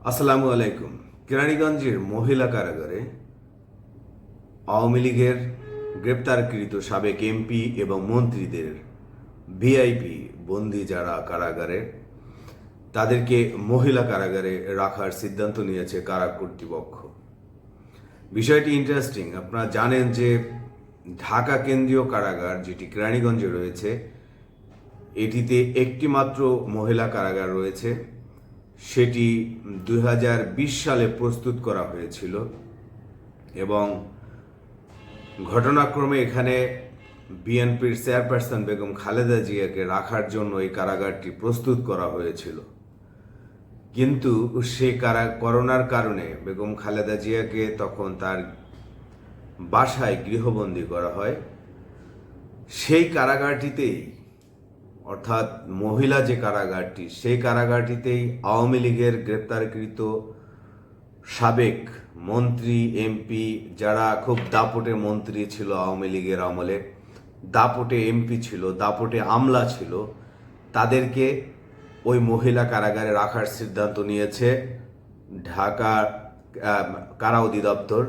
আসসালামু আলাইকুম। কেরানীগঞ্জের মহিলা কারাগারে আওয়ামী লীগের গ্রেপ্তারকৃত সাবেক এমপি এবং মন্ত্রীদের ভিআইপি বন্দী যারা কারাগারে তাদেরকে মহিলা কারাগারে রাখার সিদ্ধান্ত নিয়েছে কারা কর্তৃপক্ষ। বিষয়টি ইন্টারেস্টিং। আপনারা জানেন যে ঢাকা কেন্দ্রীয় কারাগার যেটি কেরানীগঞ্জে রয়েছে, এটিতে একটি মাত্র মহিলা কারাগার রয়েছে। সেটি 2020 সালে প্রস্তুত করা হয়েছিল এবং ঘটনাক্রমে এখানে বিএনপির চেয়ারপারসন বেগম খালেদা জিয়াকে রাখার জন্য এই কারাগারটি প্রস্তুত করা হয়েছিল। কিন্তু সেই করোনার কারণে বেগম খালেদা জিয়াকে তখন তার বাসায় গৃহবন্দী করা হয়। সেই কারাগারটিতেই, অর্থাৎ মহিলা যে কারাগারটি, সেই কারাগারটিতেই আওয়ামী লীগের গ্রেপ্তারকৃত সাবেক মন্ত্রী এমপি যারা খুব দাপটে মন্ত্রী ছিল আওয়ামী লীগের আমলে, দাপটে এমপি ছিল, দাপটে আমলা ছিল, তাদেরকে ওই মহিলা কারাগারে রাখার সিদ্ধান্ত নিয়েছে ঢাকা কারা অধিদপ্তর।